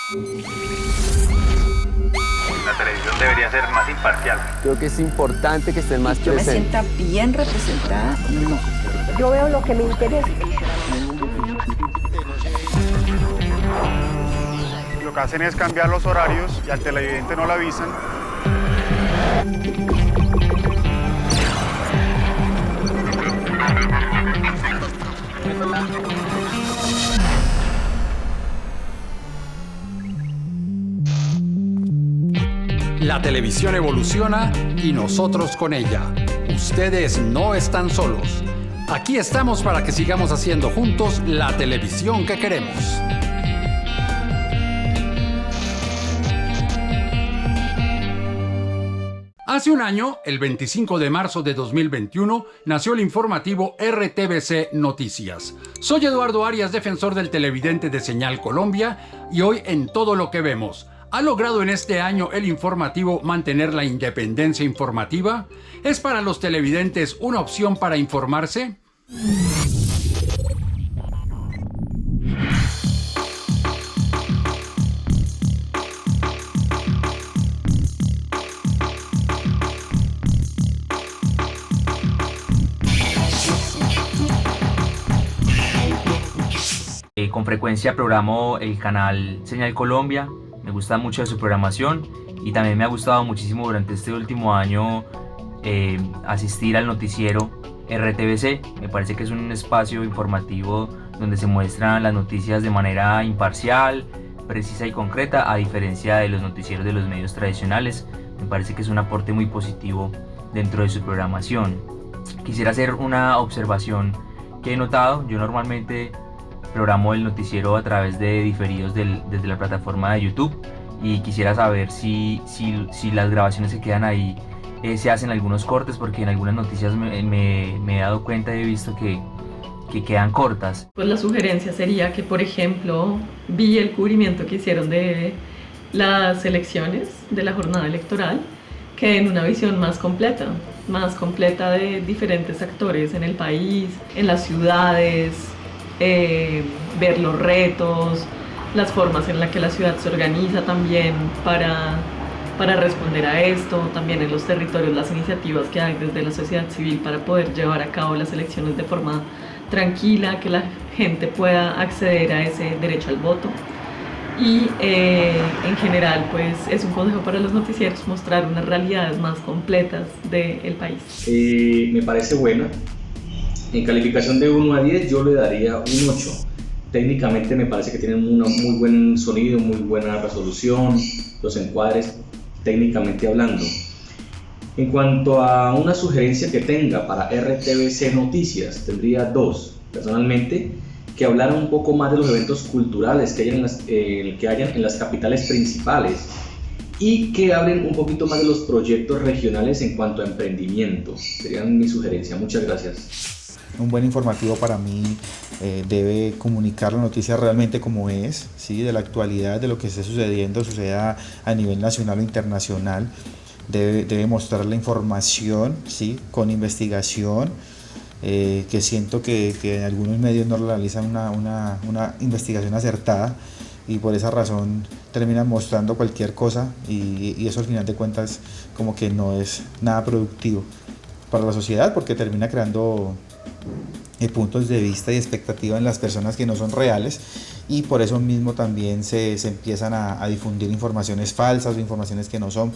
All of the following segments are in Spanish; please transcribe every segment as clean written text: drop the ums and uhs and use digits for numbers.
La televisión debería ser más imparcial. Creo que es importante que estén más yo presentes. me sienta bien representada, no. Yo veo lo que me interesa. Lo que hacen es cambiar los horarios y al televidente no le avisan. La televisión evoluciona y nosotros con ella. Ustedes no están solos. Aquí estamos para que sigamos haciendo juntos la televisión que queremos. Hace un año, el 25 de marzo de 2021, nació el informativo RTVC Noticias. Soy Eduardo Arias, defensor del televidente de Señal Colombia, y hoy en Todo lo que vemos, ¿ha logrado en este año el informativo mantener la independencia informativa? ¿Es para los televidentes una opción para informarse? Con frecuencia programo el canal Señal Colombia, me gusta mucho su programación y también me ha gustado muchísimo durante este último año asistir al noticiero RTVC. Me parece que es un espacio informativo donde se muestran las noticias de manera imparcial, precisa y concreta, a diferencia de los noticieros de los medios tradicionales. Me parece que es un aporte muy positivo dentro de su programación. Quisiera hacer una observación que he notado. Yo normalmente programo el noticiero a través de diferidos desde la plataforma de YouTube y quisiera saber si las grabaciones que quedan ahí se hacen algunos cortes, porque en algunas noticias me he dado cuenta y he visto que quedan cortas. Pues la sugerencia sería que, por ejemplo, vi el cubrimiento que hicieron de las elecciones, de la jornada electoral, que en una visión más completa de diferentes actores en el país, en las ciudades, ver los retos, las formas en las que la ciudad se organiza también para responder a esto, también en los territorios, las iniciativas que hay desde la sociedad civil para poder llevar a cabo las elecciones de forma tranquila, que la gente pueda acceder a ese derecho al voto. Y en general, pues es un consejo para los noticieros mostrar unas realidades más completas del país. Me parece buena. En calificación de 1 a 10 yo le daría un 8. Técnicamente me parece que tienen un muy buen sonido, muy buena resolución, los encuadres técnicamente hablando. En cuanto a una sugerencia que tenga para RTVC Noticias, tendría 2. Personalmente, que hablaran un poco más de los eventos culturales que hayan en las capitales principales y que hablen un poquito más de los proyectos regionales en cuanto a emprendimiento. Serían mi sugerencia. Muchas gracias. Un buen informativo para mí debe comunicar la noticia realmente como es, ¿sí? De la actualidad, de lo que esté sucediendo, suceda a nivel nacional o internacional. Debe mostrar la información, ¿sí? Con investigación, que siento que en algunos medios no realizan una investigación acertada y por esa razón terminan mostrando cualquier cosa y eso al final de cuentas como que no es nada productivo para la sociedad, porque termina creando puntos de vista y expectativa en las personas que no son reales, y por eso mismo también se empiezan a difundir informaciones falsas o informaciones que no son.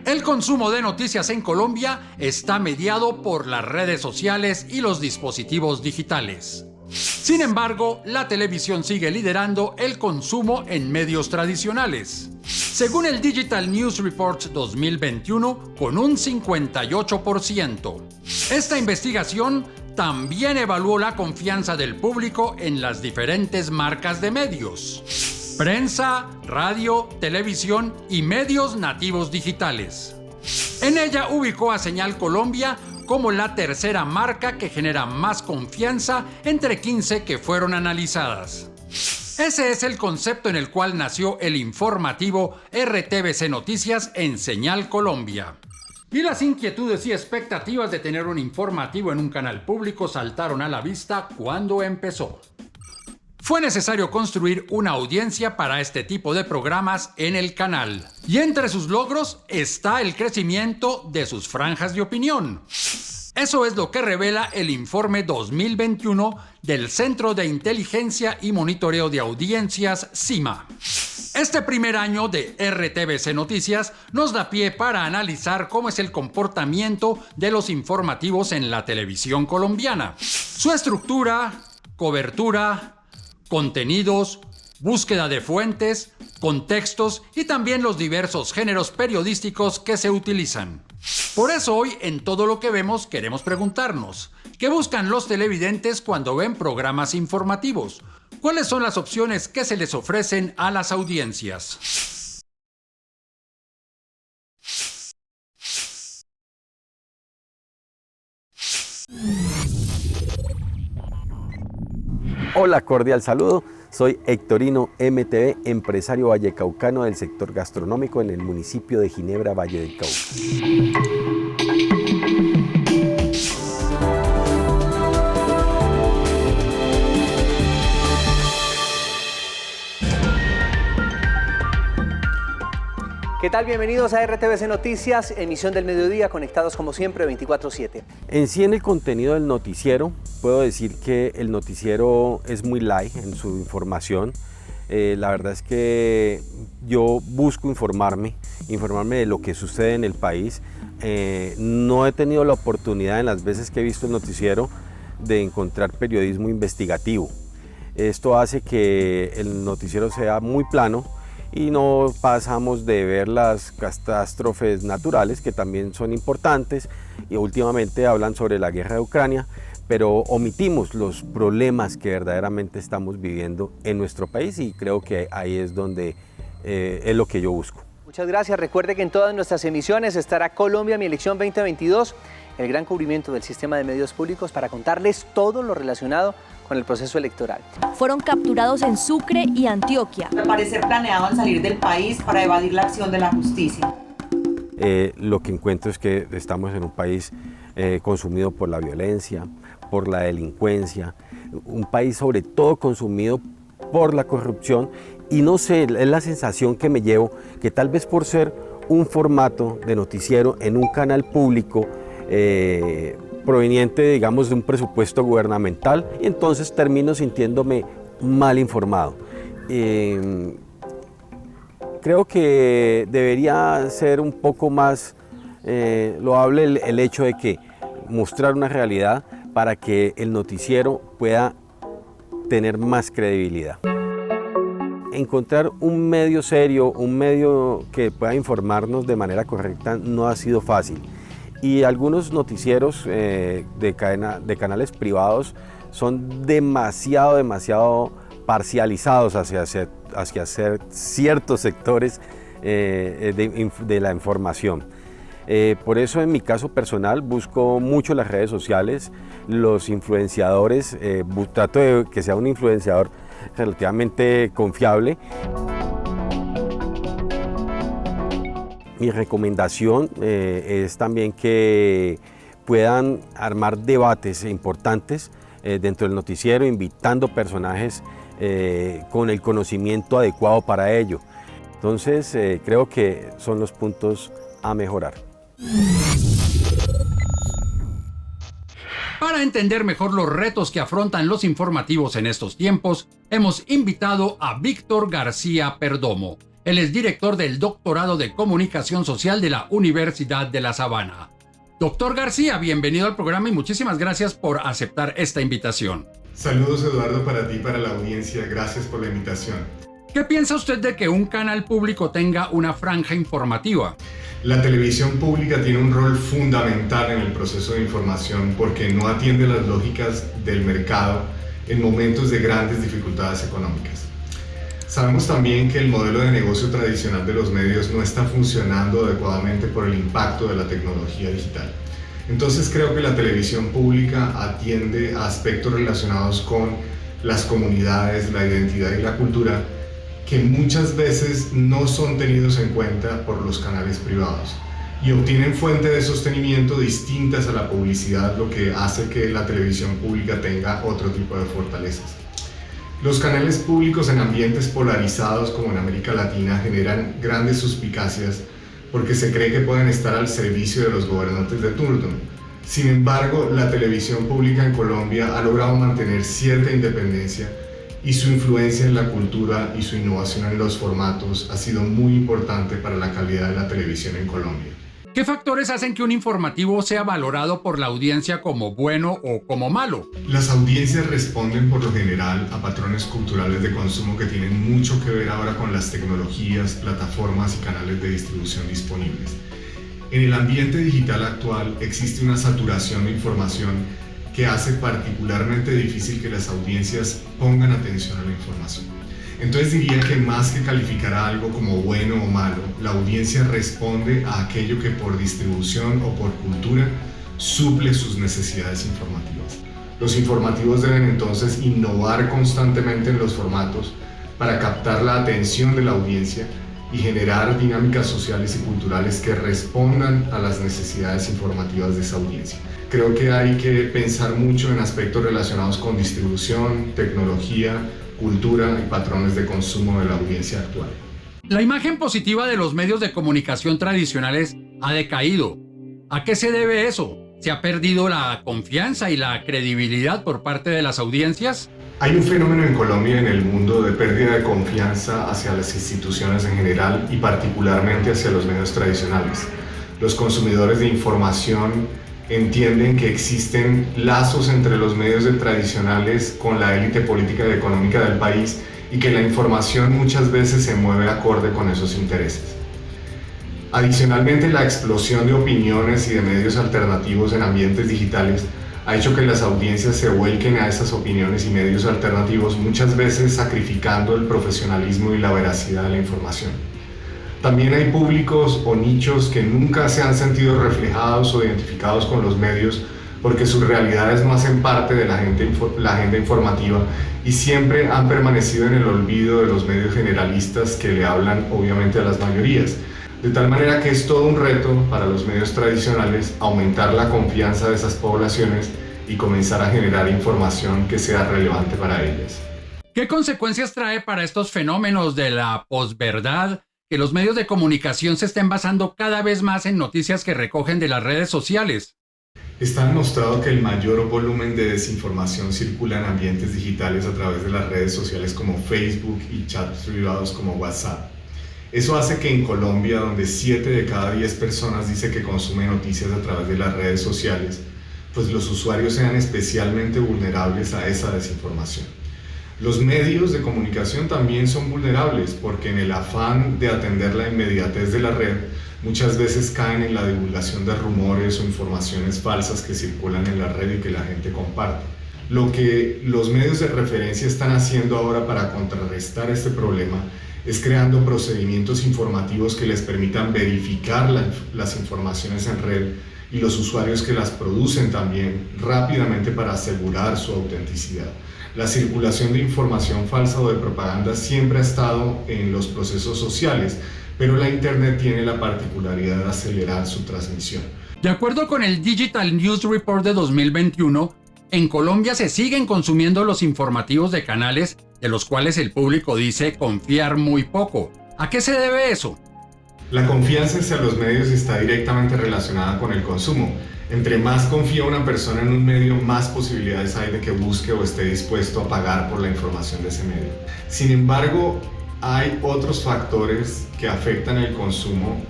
El consumo de noticias en Colombia está mediado por las redes sociales y los dispositivos digitales. Sin embargo, la televisión sigue liderando el consumo en medios tradicionales, según el Digital News Report 2021, con un 58%. Esta investigación también evaluó la confianza del público en las diferentes marcas de medios: prensa, radio, televisión y medios nativos digitales. En ella ubicó a Señal Colombia como la tercera marca que genera más confianza entre 15 que fueron analizadas. Ese es el concepto en el cual nació el informativo RTVC Noticias en Señal Colombia. Y las inquietudes y expectativas de tener un informativo en un canal público saltaron a la vista cuando empezó. fue necesario construir una audiencia para este tipo de programas en el canal. Y entre sus logros está el crecimiento de sus franjas de opinión. Eso es lo que revela el informe 2021 del Centro de Inteligencia y Monitoreo de Audiencias, CIMA. Este primer año de RTBC Noticias nos da pie para analizar cómo es el comportamiento de los informativos en la televisión colombiana. Su estructura, cobertura, contenidos, búsqueda de fuentes, contextos y también los diversos géneros periodísticos que se utilizan. Por eso hoy en Todo lo que vemos queremos preguntarnos, ¿qué buscan los televidentes cuando ven programas informativos? ¿Cuáles son las opciones que se les ofrecen a las audiencias? Hola, cordial saludo. Soy Hectorino MTV, empresario vallecaucano del sector gastronómico en el municipio de Ginebra, Valle del Cauca. ¿Qué tal? Bienvenidos a RTBC Noticias, emisión del mediodía, conectados como siempre 24/7. En sí, en el contenido del noticiero, puedo decir que el noticiero es muy light en su información. La verdad es que yo busco informarme de lo que sucede en el país. No he tenido la oportunidad en las veces que he visto el noticiero de encontrar periodismo investigativo. Esto hace que el noticiero sea muy plano y no pasamos de ver las catástrofes naturales, que también son importantes, y últimamente hablan sobre la guerra de Ucrania, pero omitimos los problemas que verdaderamente estamos viviendo en nuestro país, y creo que ahí es donde es lo que yo busco. Muchas gracias. Recuerde que en todas nuestras emisiones estará Colombia, mi elección 2022, el gran cubrimiento del sistema de medios públicos para contarles todo lo relacionado con el proceso electoral. Fueron capturados en Sucre y Antioquia. Al parecer planeaban salir del país para evadir la acción de la justicia. Lo que encuentro es que estamos en un país consumido por la violencia, por la delincuencia, un país sobre todo consumido por la corrupción, y no sé, es la sensación que me llevo, que tal vez por ser un formato de noticiero en un canal público proveniente, digamos, de un presupuesto gubernamental, y entonces termino sintiéndome mal informado. Creo que debería ser un poco más loable el hecho de que mostrar una realidad para que el noticiero pueda tener más credibilidad. Encontrar un medio serio, un medio que pueda informarnos de manera correcta no ha sido fácil. Y algunos noticieros de canales privados son demasiado parcializados hacia ciertos sectores de la información. Por eso, en mi caso personal, busco mucho las redes sociales, los influenciadores, trato de que sea un influenciador relativamente confiable. Mi recomendación es también que puedan armar debates importantes dentro del noticiero, invitando personajes con el conocimiento adecuado para ello. Entonces, creo que son los puntos a mejorar. Para entender mejor los retos que afrontan los informativos en estos tiempos, hemos invitado a Víctor García Perdomo. Él es director del Doctorado de Comunicación Social de la Universidad de La Sabana. Doctor García, bienvenido al programa y muchísimas gracias por aceptar esta invitación. Saludos, Eduardo, para ti y para la audiencia. Gracias por la invitación. ¿Qué piensa usted de que un canal público tenga una franja informativa? La televisión pública tiene un rol fundamental en el proceso de información porque no atiende las lógicas del mercado en momentos de grandes dificultades económicas. Sabemos también que el modelo de negocio tradicional de los medios no está funcionando adecuadamente por el impacto de la tecnología digital. Entonces creo que la televisión pública atiende a aspectos relacionados con las comunidades, la identidad y la cultura que muchas veces no son tenidos en cuenta por los canales privados y obtienen fuentes de sostenimiento distintas a la publicidad, lo que hace que la televisión pública tenga otro tipo de fortalezas. Los canales públicos en ambientes polarizados como en América Latina generan grandes suspicacias porque se cree que pueden estar al servicio de los gobernantes de turno. Sin embargo, la televisión pública en Colombia ha logrado mantener cierta independencia y su influencia en la cultura y su innovación en los formatos ha sido muy importante para la calidad de la televisión en Colombia. ¿Qué factores hacen que un informativo sea valorado por la audiencia como bueno o como malo? Las audiencias responden por lo general a patrones culturales de consumo que tienen mucho que ver ahora con las tecnologías, plataformas y canales de distribución disponibles. En el ambiente digital actual existe una saturación de información que hace particularmente difícil que las audiencias pongan atención a la información. Entonces diría que más que calificar a algo como bueno o malo, la audiencia responde a aquello que por distribución o por cultura suple sus necesidades informativas. Los informativos deben entonces innovar constantemente en los formatos para captar la atención de la audiencia y generar dinámicas sociales y culturales que respondan a las necesidades informativas de esa audiencia. Creo que hay que pensar mucho en aspectos relacionados con distribución, tecnología, cultura y patrones de consumo de la audiencia actual. La imagen positiva de los medios de comunicación tradicionales ha decaído. ¿A qué se debe eso? ¿Se ha perdido la confianza y la credibilidad por parte de las audiencias? Hay un fenómeno en Colombia y en el mundo de pérdida de confianza hacia las instituciones en general y particularmente hacia los medios tradicionales. Los consumidores de información entienden que existen lazos entre los medios tradicionales con la élite política y económica del país y que la información muchas veces se mueve acorde con esos intereses. Adicionalmente, la explosión de opiniones y de medios alternativos en ambientes digitales ha hecho que las audiencias se vuelquen a esas opiniones y medios alternativos, muchas veces sacrificando el profesionalismo y la veracidad de la información. También hay públicos o nichos que nunca se han sentido reflejados o identificados con los medios porque su realidad es más en parte de la agenda informativa y siempre han permanecido en el olvido de los medios generalistas que le hablan obviamente a las mayorías. De tal manera que es todo un reto para los medios tradicionales aumentar la confianza de esas poblaciones y comenzar a generar información que sea relevante para ellas. ¿Qué consecuencias trae para estos fenómenos de la posverdad que los medios de comunicación se estén basando cada vez más en noticias que recogen de las redes sociales? Está demostrado que el mayor volumen de desinformación circula en ambientes digitales a través de las redes sociales como Facebook y chats privados como WhatsApp. Eso hace que en Colombia, donde 7 de cada 10 personas dice que consume noticias a través de las redes sociales, pues los usuarios sean especialmente vulnerables a esa desinformación. Los medios de comunicación también son vulnerables porque en el afán de atender la inmediatez de la red, muchas veces caen en la divulgación de rumores o informaciones falsas que circulan en la red y que la gente comparte. Lo que los medios de referencia están haciendo ahora para contrarrestar este problema es creando procedimientos informativos que les permitan verificar las informaciones en red y los usuarios que las producen también rápidamente para asegurar su autenticidad. La circulación de información falsa o de propaganda siempre ha estado en los procesos sociales, pero la Internet tiene la particularidad de acelerar su transmisión. De acuerdo con el Digital News Report de 2021, en Colombia se siguen consumiendo los informativos de canales de los cuales el público dice confiar muy poco. ¿A qué se debe eso? La confianza hacia los medios está directamente relacionada con el consumo. Entre más confía una persona en un medio, más posibilidades hay de que busque o esté dispuesto a pagar por la información de ese medio. Sin embargo, hay otros factores que afectan el consumo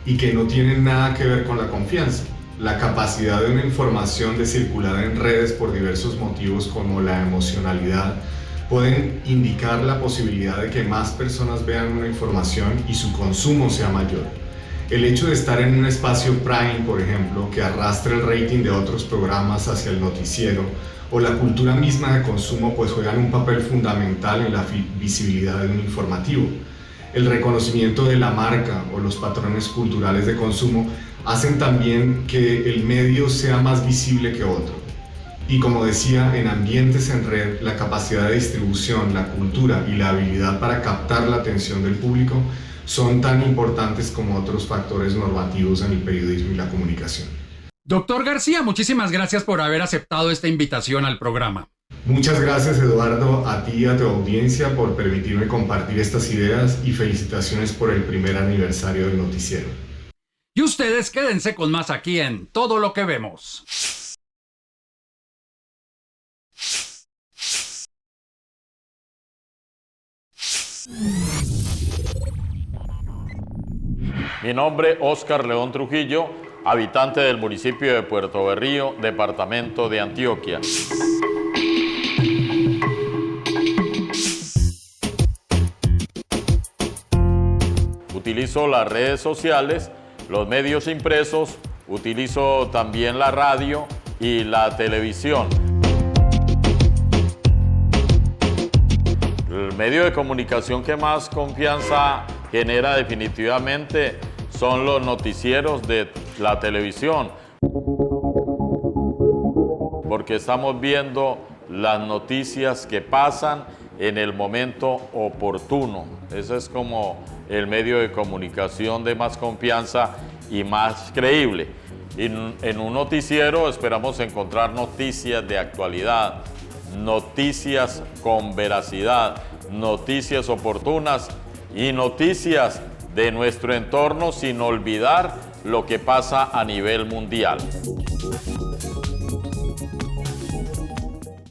y que no tienen nada que ver con la confianza. La capacidad de una información de circular en redes por diversos motivos como la emocionalidad pueden indicar la posibilidad de que más personas vean una información y su consumo sea mayor. El hecho de estar en un espacio prime, por ejemplo, que arrastra el rating de otros programas hacia el noticiero, o la cultura misma de consumo, pues juegan un papel fundamental en la visibilidad de un informativo. El reconocimiento de la marca o los patrones culturales de consumo hacen también que el medio sea más visible que otro. Y como decía, en ambientes en red, la capacidad de distribución, la cultura y la habilidad para captar la atención del público son tan importantes como otros factores normativos en el periodismo y la comunicación. Doctor García, muchísimas gracias por haber aceptado esta invitación al programa. Muchas gracias, Eduardo, a ti y a tu audiencia por permitirme compartir estas ideas y felicitaciones por el primer aniversario del noticiero. Y ustedes quédense con más aquí en Todo lo que vemos. Mi nombre, Óscar León Trujillo, habitante del municipio de Puerto Berrío, departamento de Antioquia. Utilizo las redes sociales, los medios impresos, utilizo también la radio y la televisión. El medio de comunicación que más confianza genera definitivamente son los noticieros de la televisión, porque estamos viendo las noticias que pasan en el momento oportuno. Ese es como el medio de comunicación de más confianza y más creíble. En un noticiero esperamos encontrar noticias de actualidad, noticias con veracidad, noticias oportunas y noticias de nuestro entorno sin olvidar lo que pasa a nivel mundial.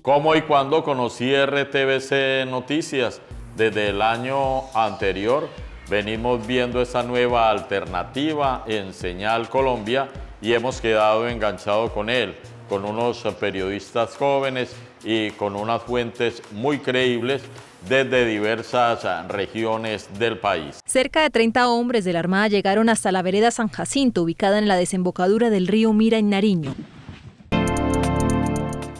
¿Cómo y cuándo conocí RTBC Noticias? Desde el año anterior venimos viendo esa nueva alternativa en Señal Colombia y hemos quedado enganchados con él, con unos periodistas jóvenes y con unas fuentes muy creíbles desde diversas regiones del país. Cerca de 30 hombres de la Armada llegaron hasta la vereda San Jacinto, ubicada en la desembocadura del río Mira en Nariño.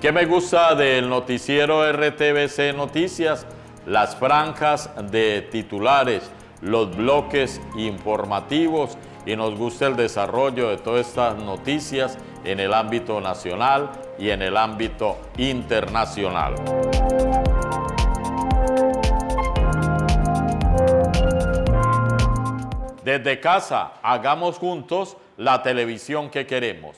¿Qué me gusta del noticiero RTBC Noticias? Las franjas de titulares, los bloques informativos, y nos gusta el desarrollo de todas estas noticias en el ámbito nacional y en el ámbito internacional. Desde casa, hagamos juntos la televisión que queremos.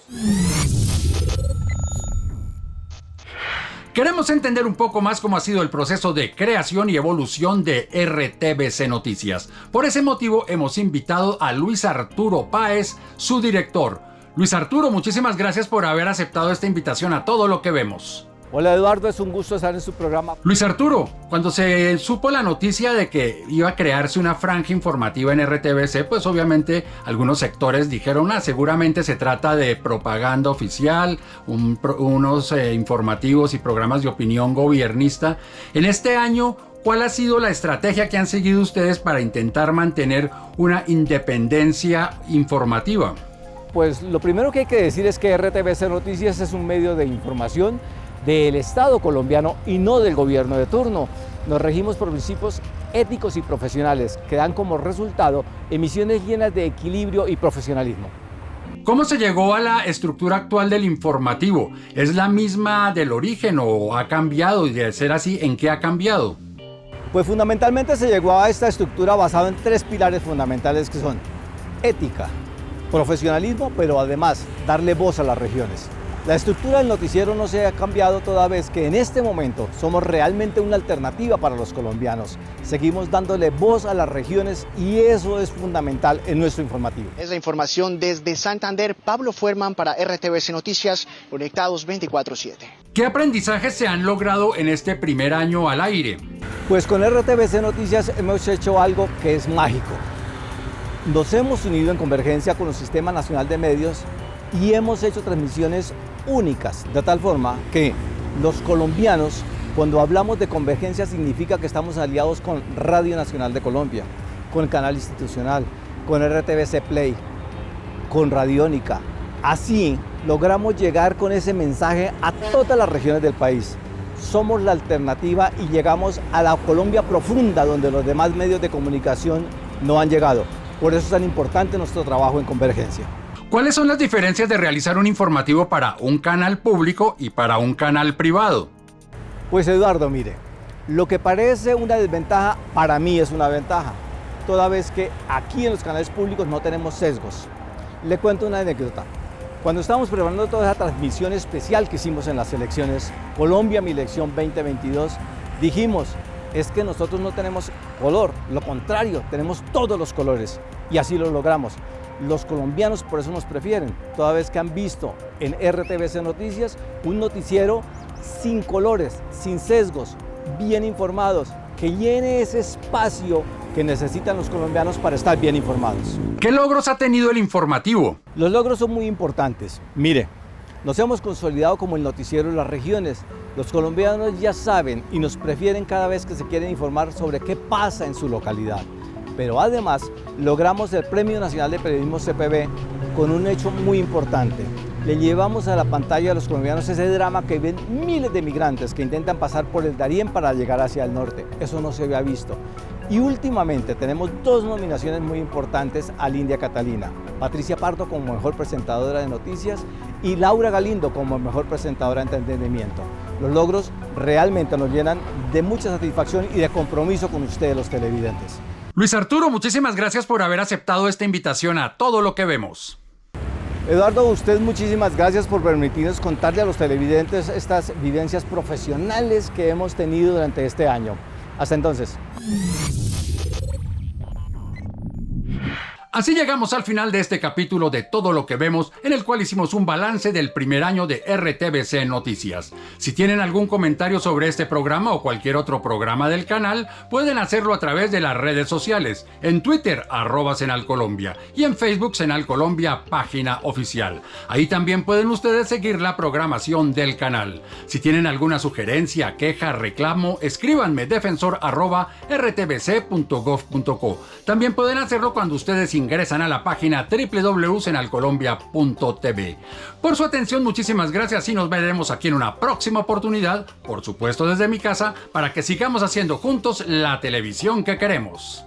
Queremos entender un poco más cómo ha sido el proceso de creación y evolución de RTBC Noticias. Por ese motivo hemos invitado a Luis Arturo Páez, su director. Luis Arturo, muchísimas gracias por haber aceptado esta invitación a Todo lo que vemos. Hola Eduardo, es un gusto estar en su programa. Luis Arturo, cuando se supo la noticia de que iba a crearse una franja informativa en RTBC, pues obviamente algunos sectores dijeron, seguramente se trata de propaganda oficial, unos informativos y programas de opinión gobiernista. En este año, ¿cuál ha sido la estrategia que han seguido ustedes para intentar mantener una independencia informativa? Pues lo primero que hay que decir es que RTBC Noticias es un medio de información del Estado colombiano y no del gobierno de turno. Nos regimos por principios éticos y profesionales que dan como resultado emisiones llenas de equilibrio y profesionalismo. ¿Cómo se llegó a la estructura actual del informativo? ¿Es la misma del origen o ha cambiado? Y de ser así, ¿en qué ha cambiado? Pues fundamentalmente se llegó a esta estructura basada en 3 pilares fundamentales que son ética, profesionalismo, pero además darle voz a las regiones. La estructura del noticiero no se ha cambiado toda vez que en este momento somos realmente una alternativa para los colombianos. Seguimos dándole voz a las regiones y eso es fundamental en nuestro informativo. Es la información desde Santander, Pablo Fuerman para RTBC Noticias, conectados 24/7. ¿Qué aprendizajes se han logrado en este primer año al aire? Pues con RTBC Noticias hemos hecho algo que es mágico. Nos hemos unido en convergencia con el Sistema Nacional de Medios y hemos hecho transmisiones únicas, de tal forma que los colombianos, cuando hablamos de convergencia, significa que estamos aliados con Radio Nacional de Colombia, con el Canal Institucional, con RTBC Play, con Radiónica. Así logramos llegar con ese mensaje a todas las regiones del país. Somos la alternativa y llegamos a la Colombia profunda, donde los demás medios de comunicación no han llegado. Por eso es tan importante nuestro trabajo en convergencia. ¿Cuáles son las diferencias de realizar un informativo para un canal público y para un canal privado? Pues Eduardo, mire, lo que parece una desventaja para mí es una ventaja, toda vez que aquí en los canales públicos no tenemos sesgos. Le cuento una anécdota. Cuando estábamos preparando toda esa transmisión especial que hicimos en las elecciones, Colombia, mi elección 2022, dijimos, es que nosotros no tenemos color, lo contrario, tenemos todos los colores y así lo logramos. Los colombianos por eso nos prefieren, toda vez que han visto en RTBC Noticias un noticiero sin colores, sin sesgos, bien informados, que llene ese espacio que necesitan los colombianos para estar bien informados. ¿Qué logros ha tenido el informativo? Los logros son muy importantes. Mire, nos hemos consolidado como el noticiero de las regiones. Los colombianos ya saben y nos prefieren cada vez que se quieren informar sobre qué pasa en su localidad. Pero además logramos el Premio Nacional de Periodismo CPB con un hecho muy importante. Le llevamos a la pantalla a los colombianos ese drama que ven miles de migrantes que intentan pasar por el Darién para llegar hacia el norte. Eso no se había visto. Y últimamente tenemos 2 nominaciones muy importantes al India Catalina. Patricia Pardo como mejor presentadora de noticias y Laura Galindo como mejor presentadora de entretenimiento. Los logros realmente nos llenan de mucha satisfacción y de compromiso con ustedes los televidentes. Luis Arturo, muchísimas gracias por haber aceptado esta invitación a Todo lo que vemos. Eduardo, usted muchísimas gracias por permitirnos contarle a los televidentes estas vivencias profesionales que hemos tenido durante este año. Hasta entonces. Así llegamos al final de este capítulo de Todo lo que vemos, en el cual hicimos un balance del primer año de RTBC Noticias. Si tienen algún comentario sobre este programa o cualquier otro programa del canal, pueden hacerlo a través de las redes sociales, en Twitter, @SenalColombia, y en Facebook, Senal Colombia, página oficial. Ahí también pueden ustedes seguir la programación del canal. Si tienen alguna sugerencia, queja, reclamo, escríbanme defensor@rtbc.gov.co. También pueden hacerlo cuando ustedes ingresan a la página www.senalcolombia.tv. Por su atención, muchísimas gracias y nos veremos aquí en una próxima oportunidad, por supuesto desde mi casa, para que sigamos haciendo juntos la televisión que queremos.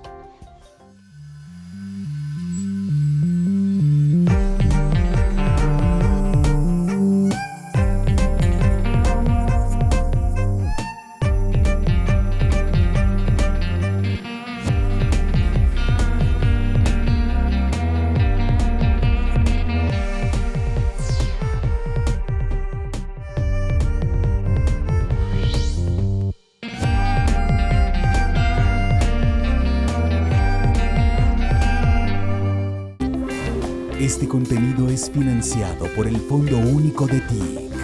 Este contenido es financiado por el Fondo Único de TIC.